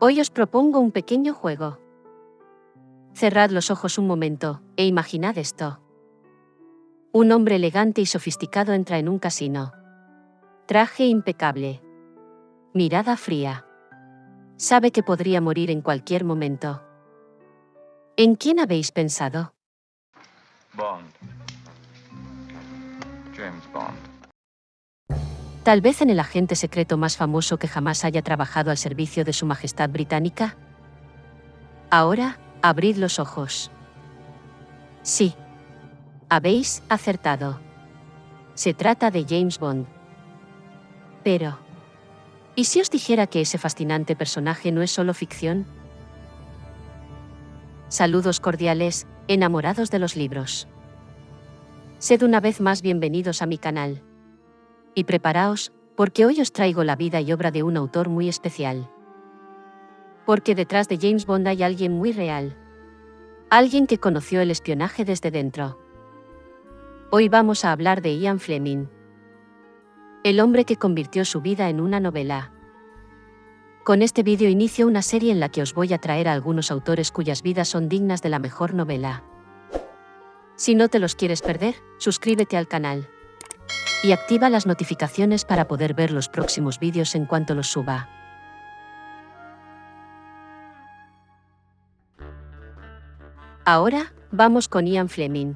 Hoy os propongo un pequeño juego. Cerrad los ojos un momento, e imaginad esto. Un hombre elegante y sofisticado entra en un casino. Traje impecable. Mirada fría. Sabe que podría morir en cualquier momento. ¿En quién habéis pensado? Bond. James Bond. ¿Tal vez en el agente secreto más famoso que jamás haya trabajado al servicio de Su Majestad Británica? Ahora, abrid los ojos. Sí. Habéis acertado. Se trata de James Bond. Pero, ¿y si os dijera que ese fascinante personaje no es solo ficción? Saludos cordiales, enamorados de los libros. Sed una vez más bienvenidos a mi canal. Y preparaos, porque hoy os traigo la vida y obra de un autor muy especial. Porque detrás de James Bond hay alguien muy real. Alguien que conoció el espionaje desde dentro. Hoy vamos a hablar de Ian Fleming. El hombre que convirtió su vida en una novela. Con este vídeo inicio una serie en la que os voy a traer a algunos autores cuyas vidas son dignas de la mejor novela. Si no te los quieres perder, suscríbete al canal. Y activa las notificaciones para poder ver los próximos vídeos en cuanto los suba. Ahora, vamos con Ian Fleming.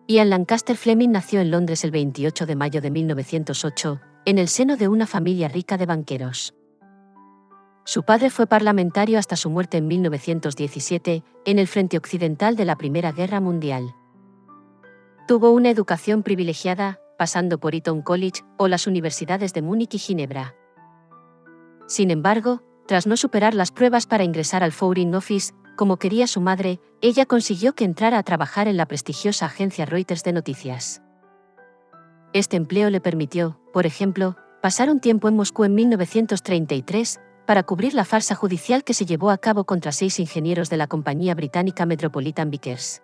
Ian Lancaster Fleming nació en Londres el 28 de mayo de 1908, en el seno de una familia rica de banqueros. Su padre fue parlamentario hasta su muerte en 1917, en el frente occidental de la Primera Guerra Mundial. Tuvo una educación privilegiada, pasando por Eton College o las universidades de Múnich y Ginebra. Sin embargo, tras no superar las pruebas para ingresar al Foreign Office, como quería su madre, ella consiguió que entrara a trabajar en la prestigiosa agencia Reuters de noticias. Este empleo le permitió, por ejemplo, pasar un tiempo en Moscú en 1933, para cubrir la farsa judicial que se llevó a cabo contra 6 ingenieros de la compañía británica Metropolitan Vickers.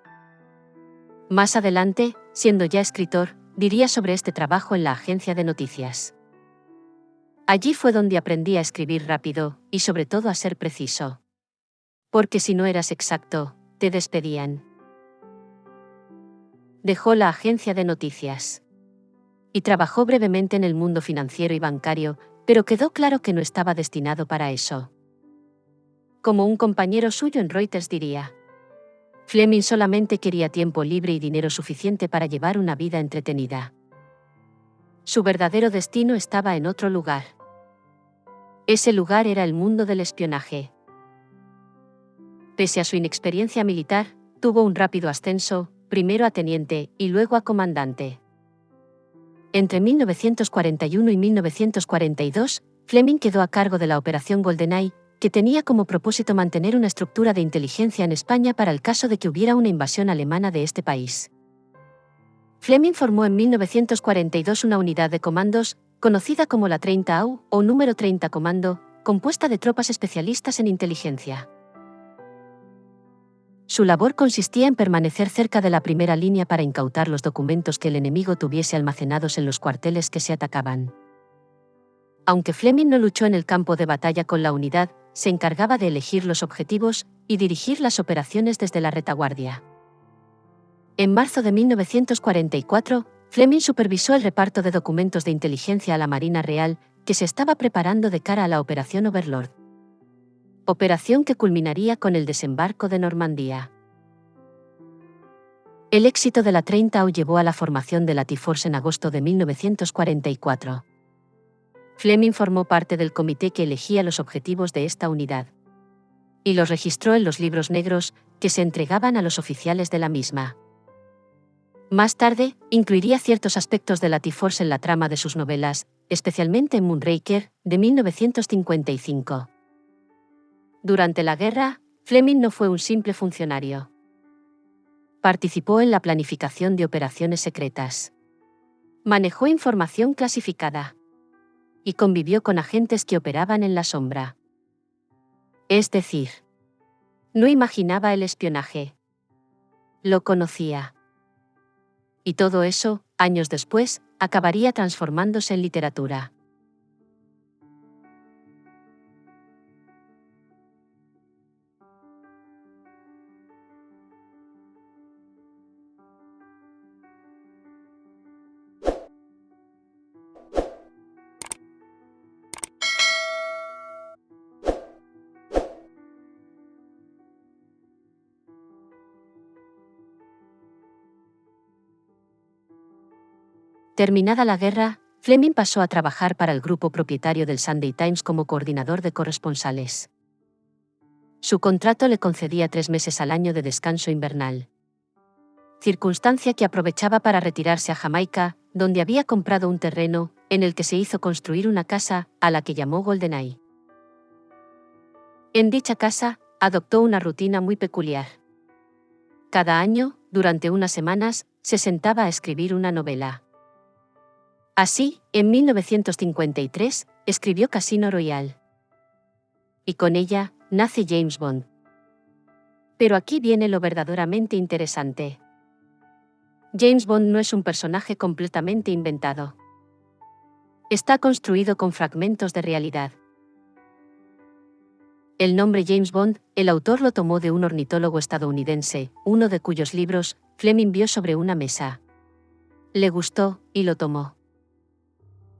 Más adelante, siendo ya escritor, diría sobre este trabajo en la agencia de noticias. Allí fue donde aprendí a escribir rápido, y sobre todo a ser preciso. Porque si no eras exacto, te despedían. Dejó la agencia de noticias. Y trabajó brevemente en el mundo financiero y bancario, pero quedó claro que no estaba destinado para eso. Como un compañero suyo en Reuters diría, Fleming solamente quería tiempo libre y dinero suficiente para llevar una vida entretenida. Su verdadero destino estaba en otro lugar. Ese lugar era el mundo del espionaje. Pese a su inexperiencia militar, tuvo un rápido ascenso, primero a teniente y luego a comandante. Entre 1941 y 1942, Fleming quedó a cargo de la Operación GoldenEye, que tenía como propósito mantener una estructura de inteligencia en España para el caso de que hubiera una invasión alemana de este país. Fleming formó en 1942 una unidad de comandos, conocida como la 30 AU, o número 30 Comando, compuesta de tropas especialistas en inteligencia. Su labor consistía en permanecer cerca de la primera línea para incautar los documentos que el enemigo tuviese almacenados en los cuarteles que se atacaban. Aunque Fleming no luchó en el campo de batalla con la unidad, se encargaba de elegir los objetivos y dirigir las operaciones desde la retaguardia. En marzo de 1944, Fleming supervisó el reparto de documentos de inteligencia a la Marina Real, que se estaba preparando de cara a la Operación Overlord. Operación que culminaría con el desembarco de Normandía. El éxito de la 30 AU llevó a la formación de la T-Force en agosto de 1944. Fleming formó parte del comité que elegía los objetivos de esta unidad. Y los registró en los libros negros, que se entregaban a los oficiales de la misma. Más tarde, incluiría ciertos aspectos de la T-Force en la trama de sus novelas, especialmente en Moonraker, de 1955. Durante la guerra, Fleming no fue un simple funcionario. Participó en la planificación de operaciones secretas. Manejó información clasificada. Y convivió con agentes que operaban en la sombra. Es decir, no imaginaba el espionaje. Lo conocía. Y todo eso, años después, acabaría transformándose en literatura. Terminada la guerra, Fleming pasó a trabajar para el grupo propietario del Sunday Times como coordinador de corresponsales. Su contrato le concedía 3 meses al año de descanso invernal, circunstancia que aprovechaba para retirarse a Jamaica, donde había comprado un terreno, en el que se hizo construir una casa, a la que llamó GoldenEye. En dicha casa, adoptó una rutina muy peculiar. Cada año, durante unas semanas, se sentaba a escribir una novela. Así, en 1953, escribió Casino Royale. Y con ella, nace James Bond. Pero aquí viene lo verdaderamente interesante. James Bond no es un personaje completamente inventado. Está construido con fragmentos de realidad. El nombre James Bond, el autor lo tomó de un ornitólogo estadounidense, uno de cuyos libros Fleming vio sobre una mesa. Le gustó, y lo tomó.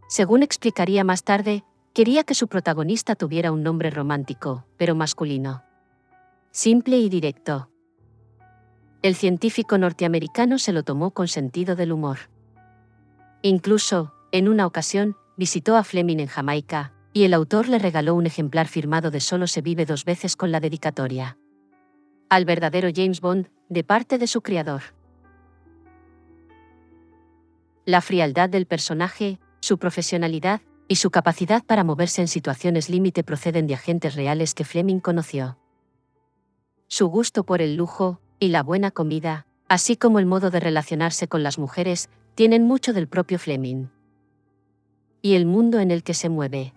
Según explicaría más tarde, quería que su protagonista tuviera un nombre romántico, pero masculino. Simple y directo. El científico norteamericano se lo tomó con sentido del humor. Incluso, en una ocasión, visitó a Fleming en Jamaica, y el autor le regaló un ejemplar firmado de Solo se vive 2 veces con la dedicatoria al verdadero James Bond, de parte de su creador. La frialdad del personaje, su profesionalidad, y su capacidad para moverse en situaciones límite proceden de agentes reales que Fleming conoció. Su gusto por el lujo, y la buena comida, así como el modo de relacionarse con las mujeres, tienen mucho del propio Fleming. Y el mundo en el que se mueve,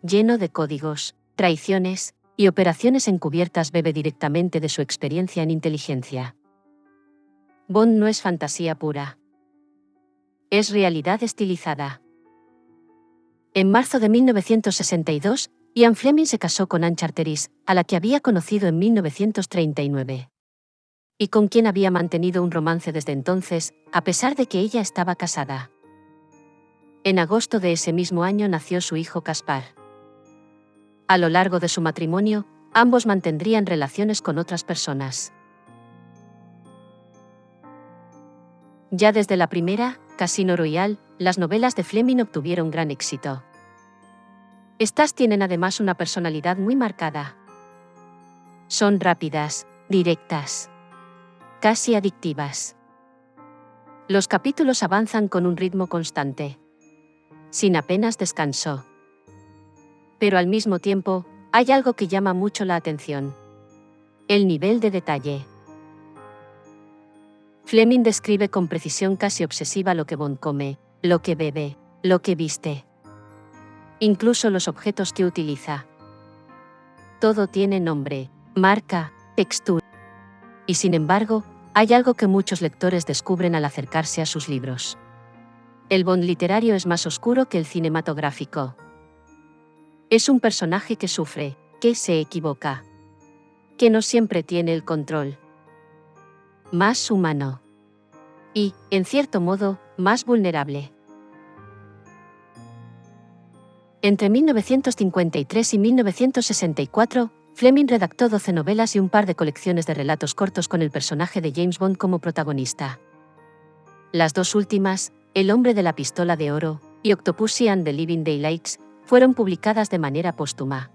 lleno de códigos, traiciones, y operaciones encubiertas, bebe directamente de su experiencia en inteligencia. Bond no es fantasía pura. Es realidad estilizada. En marzo de 1962, Ian Fleming se casó con Anne Charteris, a la que había conocido en 1939. Y con quien había mantenido un romance desde entonces, a pesar de que ella estaba casada. En agosto de ese mismo año nació su hijo Caspar. A lo largo de su matrimonio, ambos mantendrían relaciones con otras personas. Ya desde la primera, Casino Royale, las novelas de Fleming obtuvieron gran éxito. Estas tienen además una personalidad muy marcada. Son rápidas, directas, casi adictivas. Los capítulos avanzan con un ritmo constante, sin apenas descanso. Pero al mismo tiempo, hay algo que llama mucho la atención: el nivel de detalle. Fleming describe con precisión casi obsesiva lo que Bond come, lo que bebe, lo que viste. Incluso los objetos que utiliza. Todo tiene nombre, marca, textura. Y sin embargo, hay algo que muchos lectores descubren al acercarse a sus libros. El Bond literario es más oscuro que el cinematográfico. Es un personaje que sufre, que se equivoca, que no siempre tiene el control. Más humano. Y, en cierto modo, más vulnerable. Entre 1953 y 1964, Fleming redactó 12 novelas y un par de colecciones de relatos cortos con el personaje de James Bond como protagonista. Las dos últimas, El hombre de la pistola de oro y Octopussy and the Living Daylights, fueron publicadas de manera póstuma.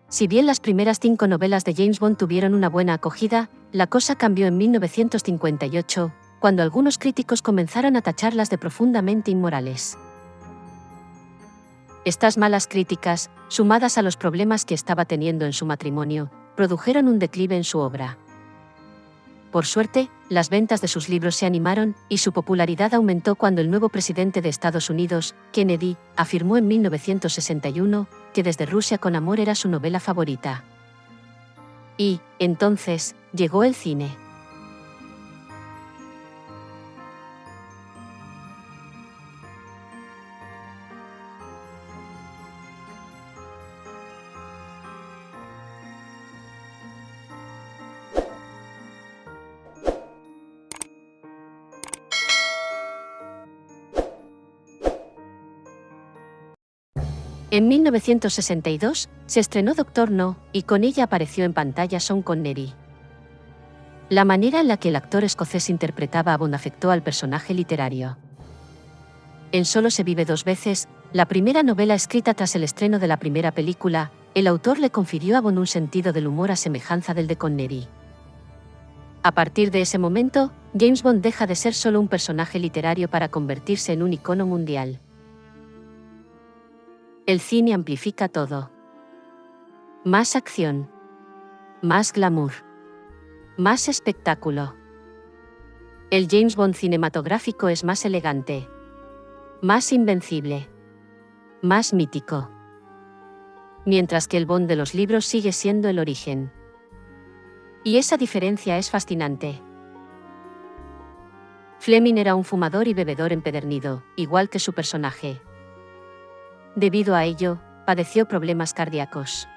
Si bien las primeras 5 novelas de James Bond tuvieron una buena acogida, la cosa cambió en 1958, cuando algunos críticos comenzaron a tacharlas de profundamente inmorales. Estas malas críticas, sumadas a los problemas que estaba teniendo en su matrimonio, produjeron un declive en su obra. Por suerte, las ventas de sus libros se animaron, y su popularidad aumentó cuando el nuevo presidente de Estados Unidos, Kennedy, afirmó en 1961 que Desde Rusia con amor era su novela favorita. Y, entonces, llegó el cine. En 1962, se estrenó Doctor No, y con ella apareció en pantalla Sean Connery. La manera en la que el actor escocés interpretaba a Bond afectó al personaje literario. En Solo se vive dos veces, la primera novela escrita tras el estreno de la primera película, el autor le confirió a Bond un sentido del humor a semejanza del de Connery. A partir de ese momento, James Bond deja de ser solo un personaje literario para convertirse en un icono mundial. El cine amplifica todo. Más acción. Más glamour. Más espectáculo. El James Bond cinematográfico es más elegante. Más invencible. Más mítico. Mientras que el Bond de los libros sigue siendo el origen. Y esa diferencia es fascinante. Fleming era un fumador y bebedor empedernido, igual que su personaje. Debido a ello, padeció problemas cardíacos.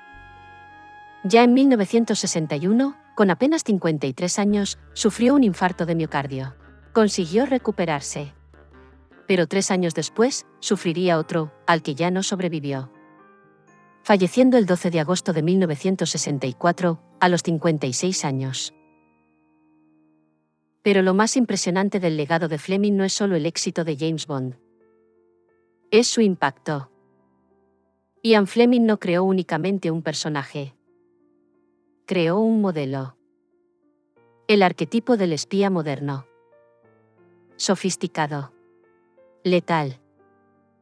Ya en 1961, con apenas 53 años, sufrió un infarto de miocardio. Consiguió recuperarse. Pero 3 años después, sufriría otro, al que ya no sobrevivió. Falleciendo el 12 de agosto de 1964, a los 56 años. Pero lo más impresionante del legado de Fleming no es solo el éxito de James Bond. Es su impacto. Ian Fleming no creó únicamente un personaje. Creó un modelo. El arquetipo del espía moderno. Sofisticado. Letal.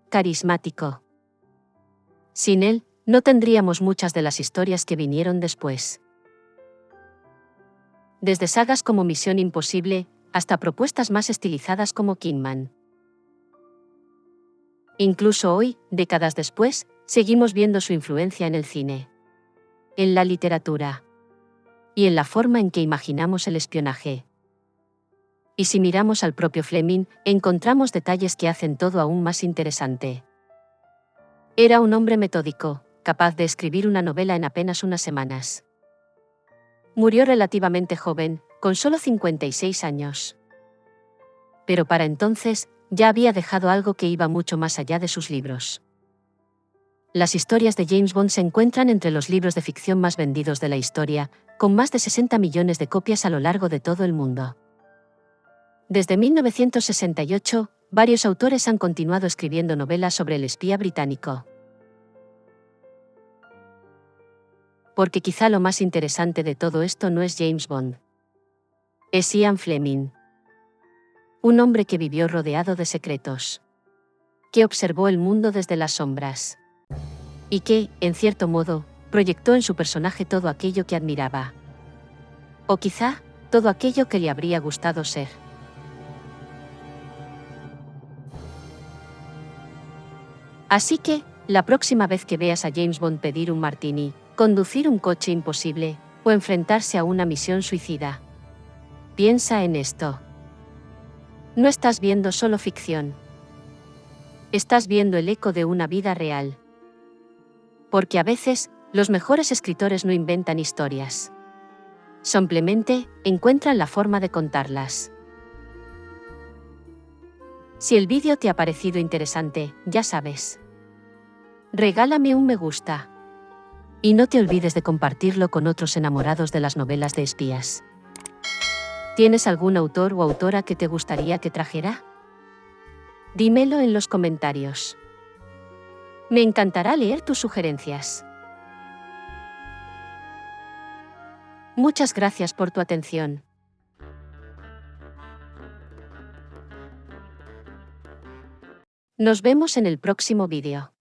Carismático. Sin él, no tendríamos muchas de las historias que vinieron después. Desde sagas como Misión Imposible, hasta propuestas más estilizadas como Kingman. Incluso hoy, décadas después, seguimos viendo su influencia en el cine, en la literatura y en la forma en que imaginamos el espionaje. Y si miramos al propio Fleming, encontramos detalles que hacen todo aún más interesante. Era un hombre metódico, capaz de escribir una novela en apenas unas semanas. Murió relativamente joven, con solo 56 años. Pero para entonces, ya había dejado algo que iba mucho más allá de sus libros. Las historias de James Bond se encuentran entre los libros de ficción más vendidos de la historia, con más de 60 millones de copias a lo largo de todo el mundo. Desde 1968, varios autores han continuado escribiendo novelas sobre el espía británico. Porque quizá lo más interesante de todo esto no es James Bond. Es Ian Fleming. Un hombre que vivió rodeado de secretos. Que observó el mundo desde las sombras. Y que, en cierto modo, proyectó en su personaje todo aquello que admiraba. O quizá, todo aquello que le habría gustado ser. Así que, la próxima vez que veas a James Bond pedir un martini, conducir un coche imposible, o enfrentarse a una misión suicida, piensa en esto. No estás viendo solo ficción. Estás viendo el eco de una vida real. Porque a veces, los mejores escritores no inventan historias. Simplemente, encuentran la forma de contarlas. Si el vídeo te ha parecido interesante, ya sabes. Regálame un me gusta. Y no te olvides de compartirlo con otros enamorados de las novelas de espías. ¿Tienes algún autor o autora que te gustaría que trajera? Dímelo en los comentarios. Me encantará leer tus sugerencias. Muchas gracias por tu atención. Nos vemos en el próximo vídeo.